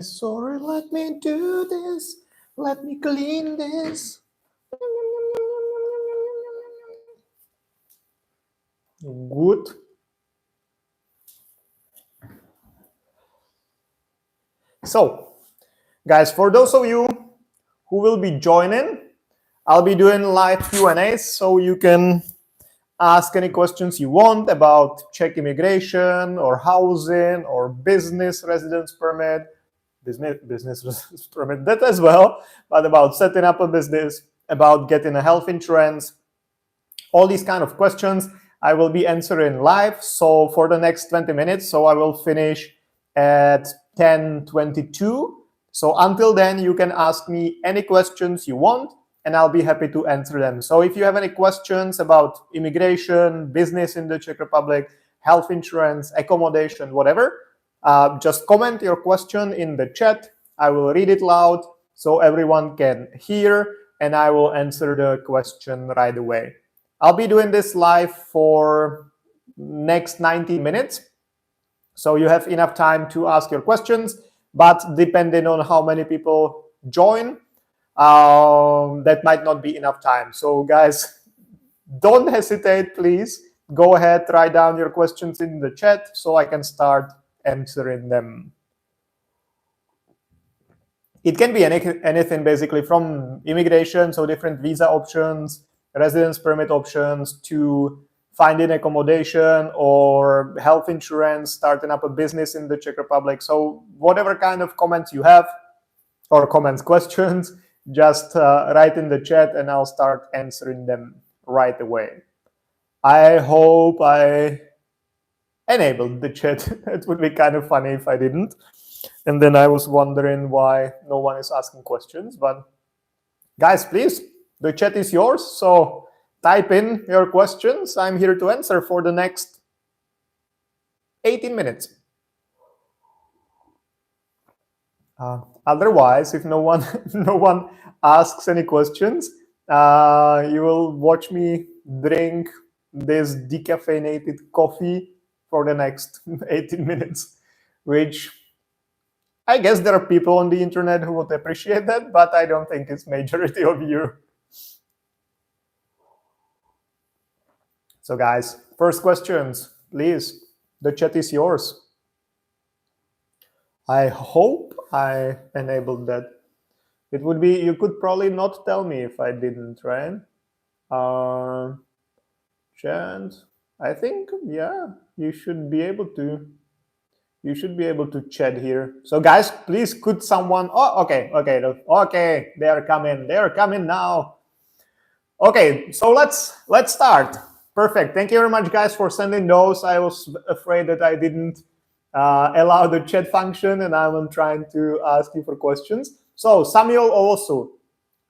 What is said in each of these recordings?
Sorry, let me do this. Let me clean this. Good. So, guys, for those of you who will be joining, I'll be doing live Q&As, so you can ask any questions you want about Czech immigration or housing or business residence permit, business residence permit, that as well, but about setting up a business, about getting a health insurance, all these kind of questions I will be answering live. So for the next 20 minutes, so I will finish at 10:22. So until then, you can ask me any questions you want, and I'll be happy to answer them. So if you have any questions about immigration, business in the Czech Republic, health insurance, accommodation, whatever, just comment your question in the chat. I will read it loud so everyone can hear, and I will answer the question right away. I'll be doing this live for next 90 minutes. So you have enough time to ask your questions, but depending on how many people join, that might not be enough time. So guys, don't hesitate, please. Go ahead, write down your questions in the chat so I can start answering them. It can be anything basically, from immigration, so different visa options, residence permit options, to finding accommodation or health insurance, starting up a business in the Czech Republic. So whatever kind of comments you have, or questions, just write in the chat and I'll start answering them right away. I hope I enabled the chat. It would be kind of funny if I didn't. And then I was wondering why no one is asking questions. But guys, please, the chat is yours. So type in your questions. I'm here to answer for the next 18 minutes. Otherwise, if no one asks any questions, you will watch me drink this decaffeinated coffee for the next 18 minutes, which I guess there are people on the internet who would appreciate that, but I don't think it's majority of you. So guys, first questions, please. The chat is yours. I hope I enabled that. It would be, you could probably not tell me if I didn't, right? Chat, I think, yeah, you should be able to. You should be able to chat here. So guys, please, could someone, oh, okay, they are coming now. Okay, so let's start. Perfect. Thank you very much, guys, for sending those. I was afraid that I didn't allow the chat function, and I'm trying to ask you for questions. So Samuel Owosu,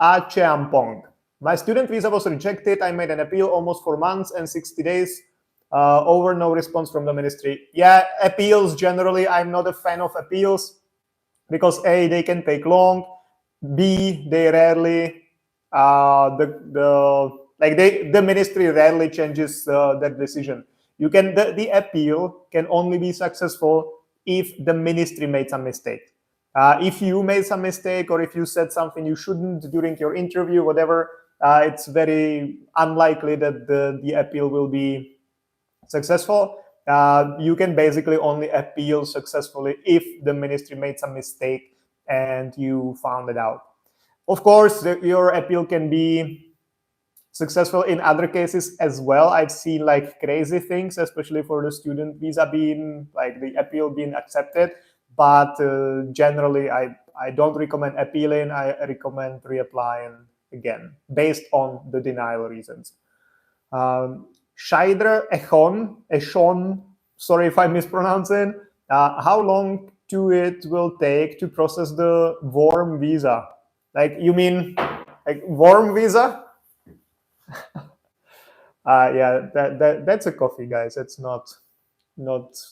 Acheampong. My student visa was rejected. I made an appeal almost 4 months and 60 days. Over no response from the ministry. Yeah, appeals generally, I'm not a fan of appeals because A, they can take long. B, they rarely the ministry rarely changes that decision. You can the appeal can only be successful if the ministry made some mistake. If you made some mistake, or if you said something you shouldn't during your interview, whatever, it's very unlikely that the appeal will be successful. You can basically only appeal successfully if the ministry made some mistake and you found it out. Of course, your appeal can be successful in other cases as well. I've seen like crazy things, especially for the student visa being like the appeal being accepted. But generally, I don't recommend appealing. I recommend reapplying again based on the denial reasons. Scheidler Echon, sorry if I'm mispronouncing. How long it will take to process the warm visa? Like, you mean like warm visa? Yeah, that's a coffee, guys. It's not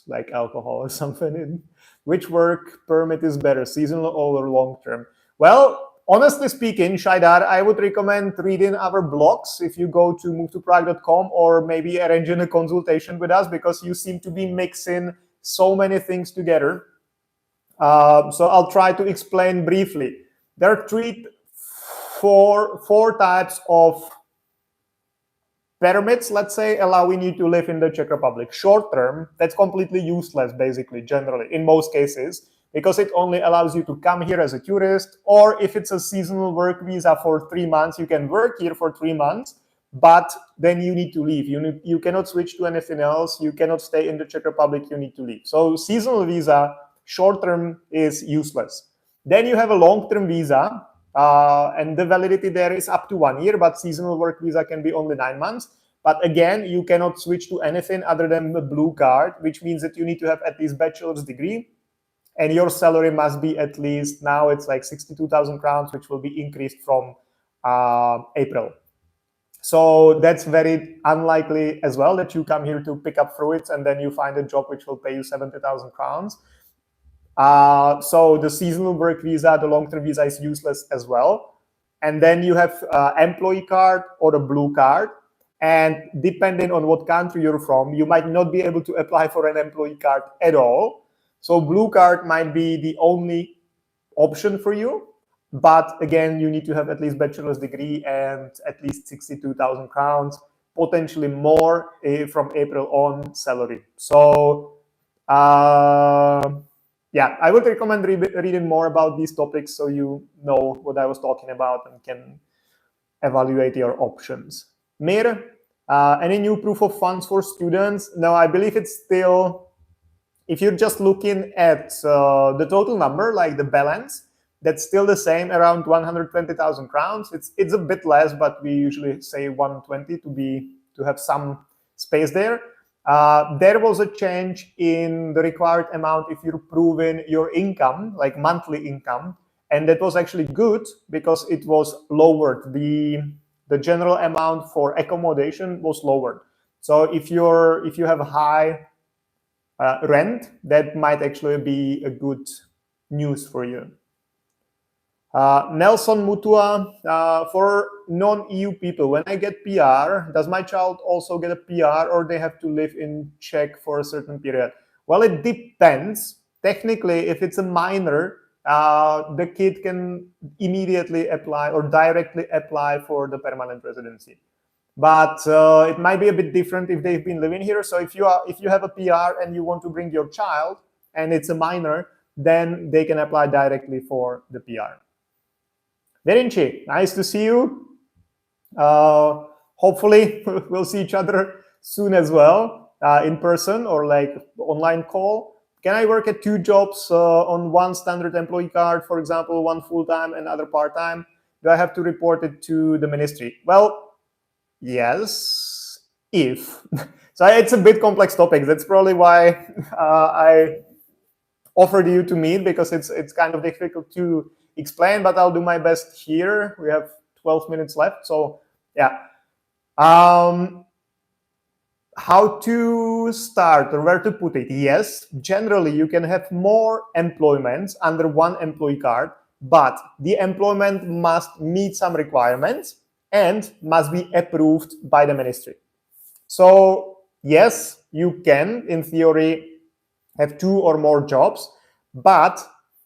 like alcohol or something. Which work permit is better, seasonal or long term? Well, honestly speaking, Shaidar, I would recommend reading our blogs if you go to movetoprague.com, or maybe arranging a consultation with us, because you seem to be mixing so many things together. So I'll try to explain briefly. There are four types of permits, let's say, allowing you to live in the Czech Republic. Short term, that's completely useless, basically, generally, in most cases, because it only allows you to come here as a tourist, or if it's a seasonal work visa for 3 months, you can work here for 3 months, but then you need to leave. You cannot switch to anything else. You cannot stay in the Czech Republic. You need to leave. So seasonal visa, short term, is useless. Then you have a long-term visa, and the validity there is up to 1 year, but seasonal work visa can be only 9 months. But again, you cannot switch to anything other than the blue card, which means that you need to have at least bachelor's degree, and your salary must be at least, now it's like 62,000 crowns, which will be increased from April. So that's very unlikely as well that you come here to pick up fruits and then you find a job which will pay you 70,000 crowns. So the seasonal work visa, the long-term visa is useless as well. And then you have employee card or a blue card. And depending on what country you're from, you might not be able to apply for an employee card at all. So blue card might be the only option for you. But again, you need to have at least bachelor's degree and at least 62,000 crowns, potentially more from April on salary. So yeah, I would recommend reading more about these topics so you know what I was talking about and can evaluate your options. Mir, any new proof of funds for students? No, I believe it's still, if you're just looking at the total number, like the balance, that's still the same, around 120,000 crowns. It's a bit less, but we usually say 120 to have some space there. There was a change in the required amount if you're proving your income, like monthly income, and that was actually good because it was lowered. The general amount for accommodation was lowered. So if you have a high rent, that might actually be a good news for you. Nelson Mutua, for non-EU people, when I get PR, does my child also get a PR or they have to live in Czech for a certain period? Well, it depends. Technically, if it's a minor, the kid can immediately apply or directly apply for the permanent residency. But it might be a bit different if they've been living here. So if you have a PR and you want to bring your child and it's a minor, then they can apply directly for the PR. Verinci, nice to see you. Hopefully we'll see each other soon as well, in person or like online call. Can I work at 2 jobs on one standard employee card, for example, one full-time and other part-time? Do I have to report it to the ministry? Well, yes, if. So it's a bit complex topic. That's probably why I offered you to meet, because it's kind of difficult to explain, but I'll do my best here. We have 12 minutes left. So yeah. How to start or where to put it? Yes, generally you can have more employments under one employee card, but the employment must meet some requirements and must be approved by the ministry. So yes, you can, in theory, have 2 or more jobs, but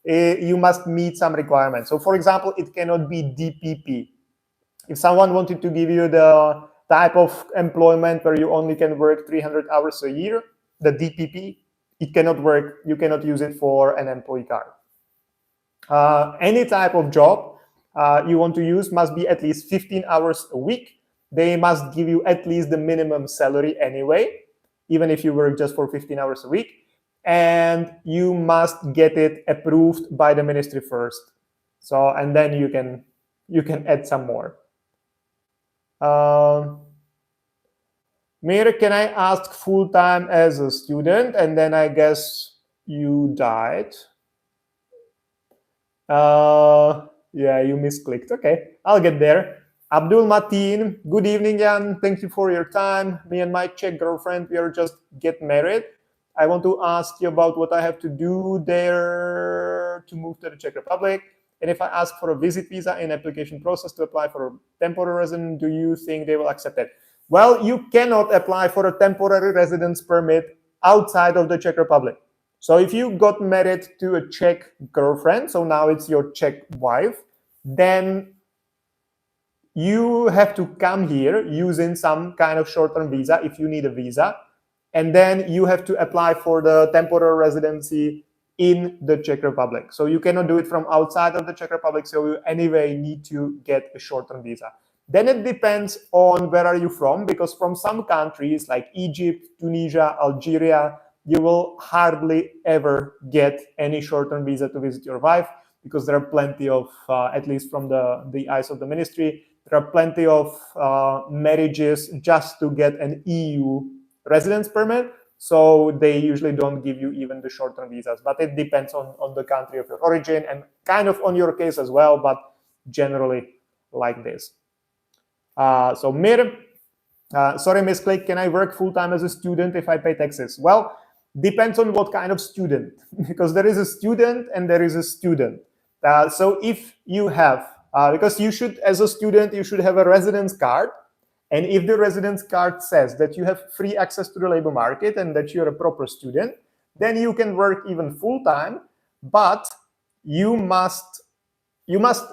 you must meet some requirements. So for example, it cannot be DPP. If someone wanted to give you the type of employment where you only can work 300 hours a year, the DPP, it cannot work. You cannot use it for an employee card. Any type of job you want to use must be at least 15 hours a week. They must give you at least the minimum salary anyway, even if you work just for 15 hours a week. And you must get it approved by the ministry first. So, and then you can add some more. Mir, can I ask full-time as a student? And then I guess you died. Yeah, you misclicked. Okay, I'll get there. Abdul Mateen, good evening, Jan. Thank you for your time. Me and my Czech girlfriend, we are just getting married. I want to ask you about what I have to do there to move to the Czech Republic. And if I ask for a visit visa in application process to apply for a temporary residence, do you think they will accept it? Well, you cannot apply for a temporary residence permit outside of the Czech Republic. So if you got married to a Czech girlfriend, so now it's your Czech wife, then you have to come here using some kind of short-term visa if you need a visa, and then you have to apply for the temporary residency in the Czech Republic. So you cannot do it from outside of the Czech Republic, so you anyway need to get a short-term visa. Then it depends on where are you from, because from some countries like Egypt, Tunisia, Algeria, you will hardly ever get any short-term visa to visit your wife, because there are plenty of, at least from the eyes of the ministry, there are plenty of marriages just to get an EU residence permit. So they usually don't give you even the short-term visas, but it depends on the country of your origin and kind of on your case as well, but generally like this. So Mir, sorry, misclick, can I work full-time as a student if I pay taxes? Well, depends on what kind of student, because there is a student and there is a student. So if you have, because you should, as a student, you should have a residence card. And if the residence card says that you have free access to the labor market and that you're a proper student, then you can work even full-time, but you must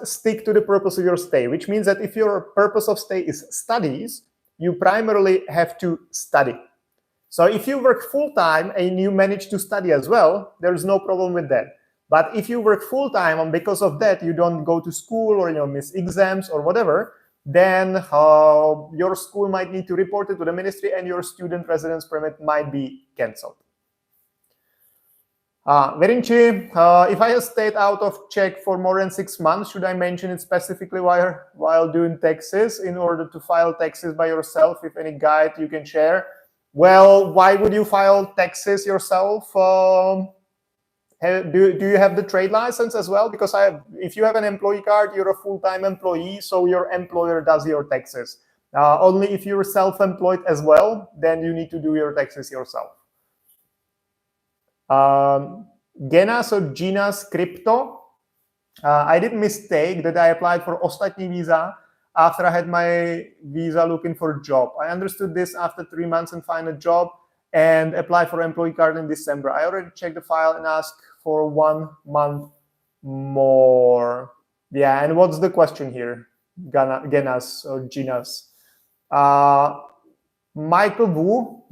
stick to the purpose of your stay, which means that if your purpose of stay is studies, you primarily have to study. So if you work full-time and you manage to study as well, there's no problem with that. But if you work full-time and because of that you don't go to school or miss exams or whatever, then your school might need to report it to the ministry and your student residence permit might be cancelled. Verinci, if I have stayed out of Czech for more than 6 months, should I mention it specifically while doing taxes in order to file taxes by yourself? If any guide you can share. Well, why would you file taxes yourself? Do you have the trade license as well? Because if you have an employee card, you're a full-time employee, so your employer does your taxes. Only if you're self-employed as well, then you need to do your taxes yourself. Genas or Ginas Crypto. I did mistake that I applied for ostatní visa after I had my visa looking for a job. I understood this after 3 months and find a job and apply for employee card in December. I already checked the file and asked for 1 month more. Yeah, and what's the question here? Genas or Ginas. Michael Wu.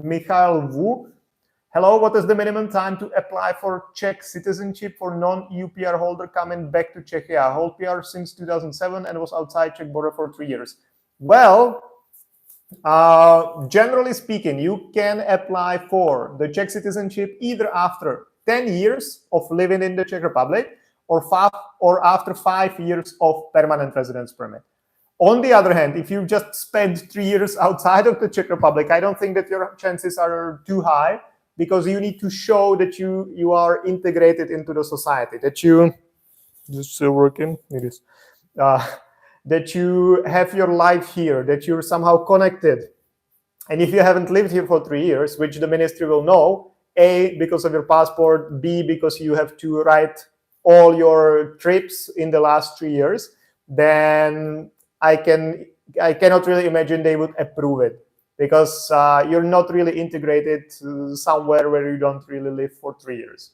Hello, what is the minimum time to apply for Czech citizenship for non-EU PR holder coming back to Czechia? Hold PR since 2007 and was outside Czech border for 3 years. Well, generally speaking, you can apply for the Czech citizenship either after 10 years of living in the Czech Republic or after 5 years of permanent residence permit. On the other hand, if you just spent 3 years outside of the Czech Republic, I don't think that your chances are too high, because you need to show that you are integrated into the society, that you, is this still working? It is. That you have your life here, that you're somehow connected. And if you haven't lived here for 3 years, which the ministry will know, A, because of your passport, B, because you have to write all your trips in the last 3 years, then I cannot really imagine they would approve it, because you're not really integrated somewhere where you don't really live for 3 years.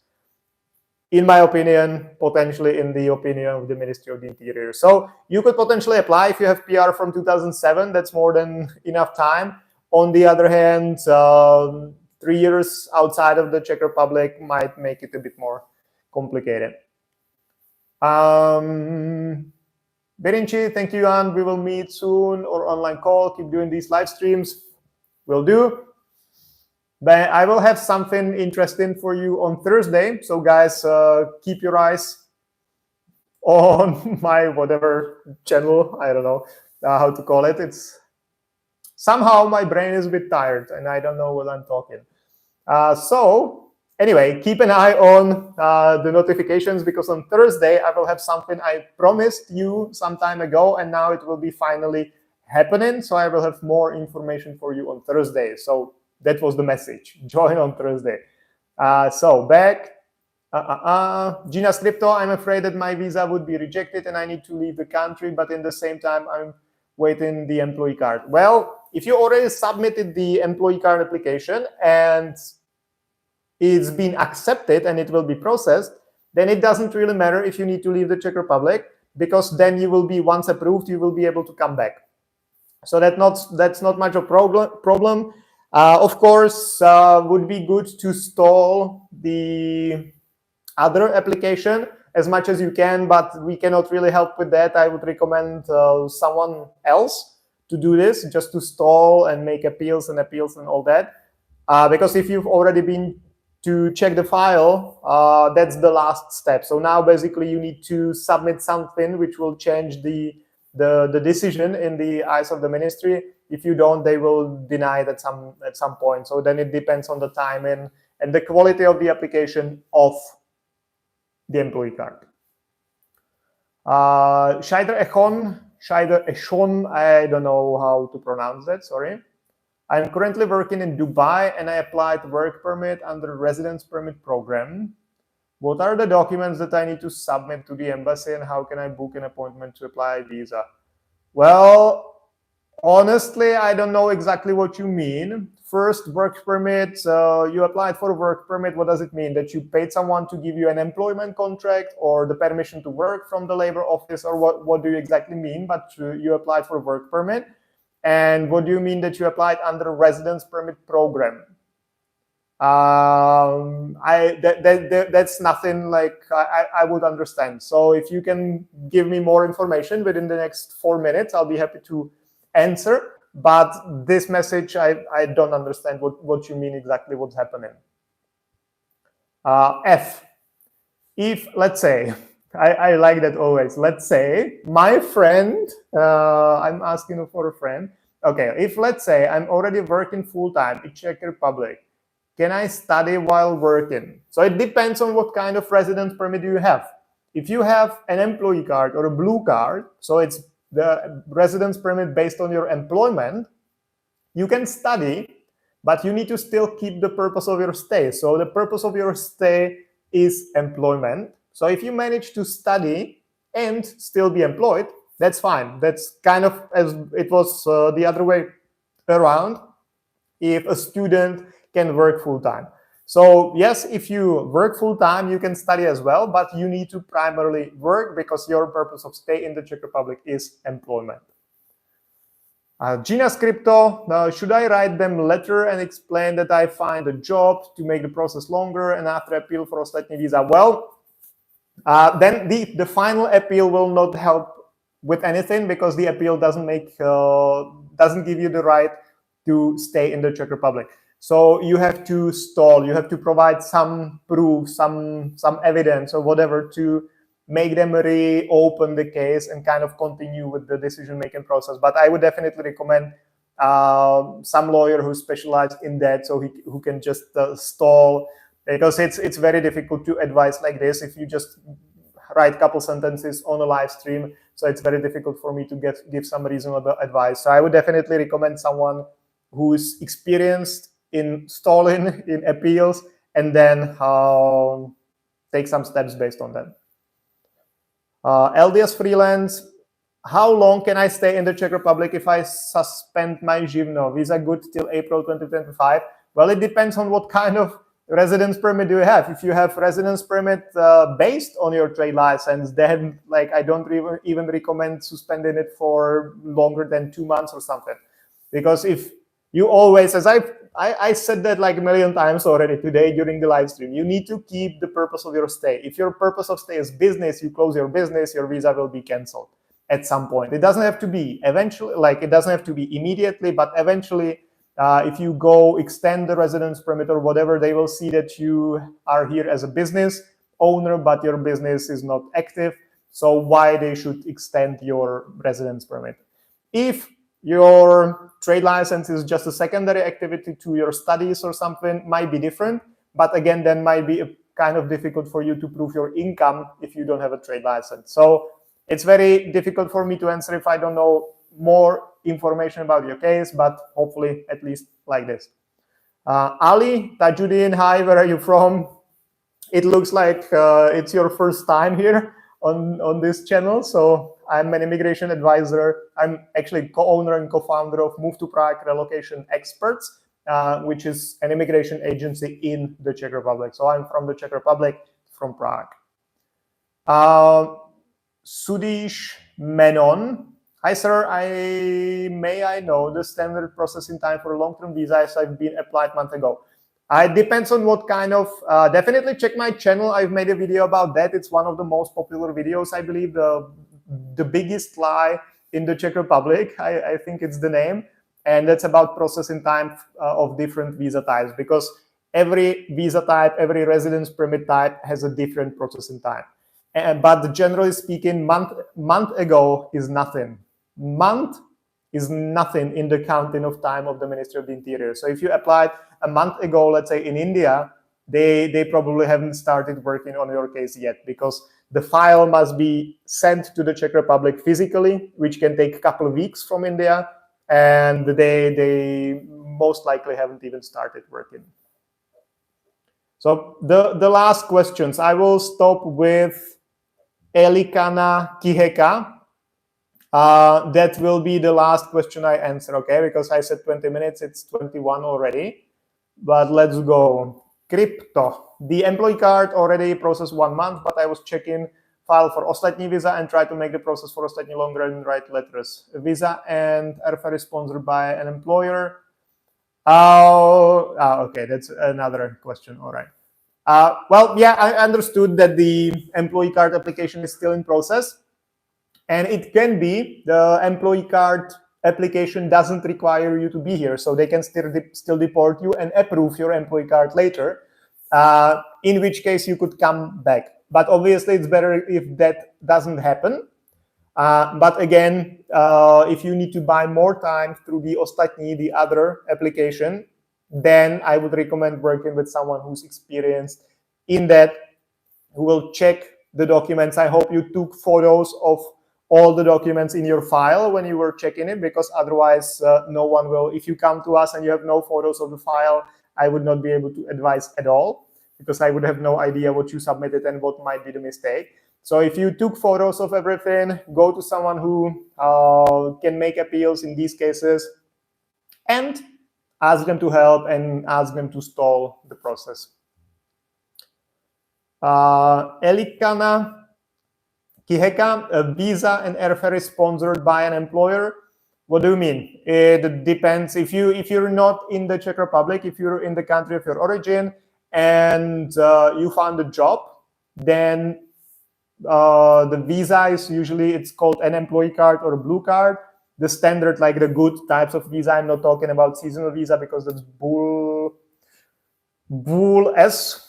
In my opinion, potentially in the opinion of the Ministry of the Interior. So you could potentially apply if you have PR from 2007. That's more than enough time. On the other hand, 3 years outside of the Czech Republic might make it a bit more complicated. Berinci, thank you, Jan. We will meet soon or online call. Keep doing these live streams. Will do. But I will have something interesting for you on Thursday. So guys, keep your eyes on my whatever channel. I don't know how to call it. It's somehow my brain is a bit tired and I don't know what I'm talking. So anyway, keep an eye on the notifications, because on Thursday I will have something I promised you some time ago, and now it will be finally happening. So I will have more information for you on Thursday. So that was the message. Join on Thursday. So back. Gina Scripto, I'm afraid that my visa would be rejected and I need to leave the country, but in the same time I'm waiting the employee card. Well, if you already submitted the employee card application and it's been accepted and it will be processed, then it doesn't really matter if you need to leave the Czech Republic, because then you will be, once approved, you will be able to come back. So that's not much of a problem. Of course, would be good to stall the other application as much as you can, but we cannot really help with that. I would recommend someone else to do this, just to stall and make appeals and all that. Because if you've already been to check the file, that's the last step. So now basically you need to submit something which will change the decision in the eyes of the ministry. If you don't, they will deny it at some point. So then it depends on the timing and the quality of the application of the employee card. Scheider Echon, I don't know how to pronounce that, sorry. I'm currently working in Dubai and I applied work permit under residence permit program. What are the documents that I need to submit to the embassy and how can I book an appointment to apply a visa? Well, honestly, I don't know exactly what you mean. First, work permit, you applied for a work permit. What does it mean? That you paid someone to give you an employment contract or the permission to work from the labor office, or what do you exactly mean? But you applied for a work permit. And what do you mean that you applied under a residence permit program? That's nothing like I would understand. So if you can give me more information within the next 4 minutes, I'll be happy to answer. But this message, I don't understand what you mean exactly what's happening. F. If, let's say, I like that always. Let's say my friend, I'm asking for a friend. Okay, if let's say I'm already working full-time in Czech Republic, can I study while working? So it depends on what kind of residence permit you have. If you have an employee card or a blue card, so it's the residence permit based on your employment, you can study, but you need to still keep the purpose of your stay. So the purpose of your stay is employment. So if you manage to study and still be employed, that's fine. That's kind of as it was the other way around, if a student can work full-time. So yes, if you work full-time, you can study as well, but you need to primarily work because your purpose of stay in the Czech Republic is employment. Gina Scripto, should I write them letter and explain that I find a job to make the process longer and after appeal for ostatní visa? Well, then the final appeal will not help with anything because the appeal doesn't give you the right to stay in the Czech Republic. So you have to stall, you have to provide some proof, some evidence or whatever to make them reopen the case and kind of continue with the decision-making process. But I would definitely recommend some lawyer who specializes in that, so who can just stall, because it's very difficult to advise like this if you just write a couple sentences on a live stream. So it's very difficult for me to give some reasonable advice. So I would definitely recommend someone who's experienced in stalling, in appeals, and then take some steps based on that. LDS freelance, how long can I stay in the Czech Republic if I suspend my živno? Visa good till April 2025? Well, it depends on what kind of residence permit do you have. If you have residence permit based on your trade license, then I don't even recommend suspending it for longer than 2 months or something. Because if you always, as I said that like a million times already today during the live stream, you need to keep the purpose of your stay. If your purpose of stay is business, you close your business, your visa will be canceled at some point. It doesn't have to be eventually, it doesn't have to be immediately, but eventually, if you go extend the residence permit or whatever, they will see that you are here as a business owner, but your business is not active. So why they should extend your residence permit? If your trade license is just a secondary activity to your studies or something, might be different. But again, then might be kind of difficult for you to prove your income if you don't have a trade license. So it's very difficult for me to answer if I don't know more information about your case, but hopefully at least like this. Ali Tajuddin, hi, where are you from? It looks like it's your first time here on this channel. So I'm an immigration advisor. I'm actually co-owner and co-founder of Move to Prague Relocation Experts. which is an immigration agency in the Czech Republic. So I'm from the Czech Republic, from Prague. Sudish Menon. Hi, sir. May I know the standard processing time for a long-term visa as I've been applied a month ago? It depends on what kind of, definitely check my channel. I've made a video about that. It's one of the most popular videos, I believe, the biggest lie in the Czech Republic, I think it's the name. And that's about processing time of different visa types, because every visa type, every residence permit type has a different processing time. But generally speaking, month ago is nothing. Month is nothing in the counting of time of the Ministry of the Interior. So if you applied a month ago, let's say in India, they probably haven't started working on your case yet, because the file must be sent to the Czech Republic physically, which can take a couple of weeks from India, and they most likely haven't even started working. So the last questions, I will stop with Elikana Kiheka. That will be the last question I answer, okay? Because I said 20 minutes, it's 21 already. But let's go. Crypto. The employee card already processed 1 month, but I was checking file for ostatní visa and try to make the process for ostatní longer and write letters. Visa and airfare is sponsored by an employer. Okay, that's another question. All right. Well, yeah, I understood that the employee card application is still in process. And it can be the employee card application doesn't require you to be here. So they can still deport you and approve your employee card later, in which case you could come back. But obviously, it's better if that doesn't happen. But again, if you need to buy more time through the ostatní, the other application, then I would recommend working with someone who's experienced in that, who will check the documents. I hope you took photos of all the documents in your file when you were checking it, because otherwise no one will. If you come to us and you have no photos of the file, I would not be able to advise at all, because I would have no idea what you submitted and what might be the mistake. So if you took photos of everything, go to someone who can make appeals in these cases and ask them to help and ask them to stall the process. Elikana Kiheka, a visa and airfare is sponsored by an employer. What do you mean? It depends. If you're not in the Czech Republic, if you're in the country of your origin and you found a job, then the visa is usually, it's called an employee card or a blue card. The standard, like the good types of visa. I'm not talking about seasonal visa, because that's bull S.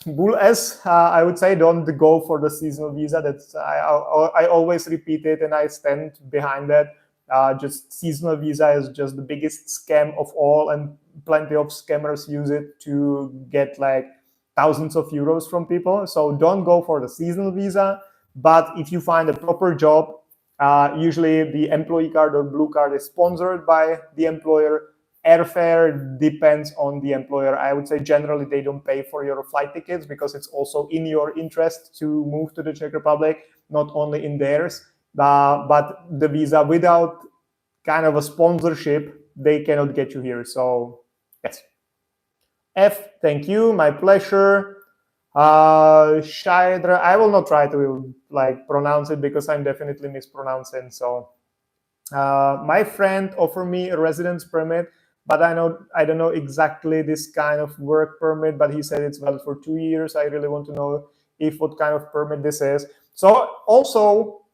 I would say don't go for the seasonal visa. That's I always repeat it, and I stand behind that. Just seasonal visa is just the biggest scam of all, and plenty of scammers use it to get like thousands of euros from people. So don't go for the seasonal visa. But if you find a proper job, usually the employee card or blue card is sponsored by the employer. Airfare depends on the employer. I would say generally they don't pay for your flight tickets, because it's also in your interest to move to the Czech Republic, not only in theirs. But the visa, without kind of a sponsorship, they cannot get you here. So yes. F, thank you, my pleasure. Shaidra, I will not try to like pronounce it, because I'm definitely mispronouncing. So my friend offered me a residence permit, but I don't know exactly this kind of work permit, but he said it's valid for 2 years. I really want to know what kind of permit this is. So also,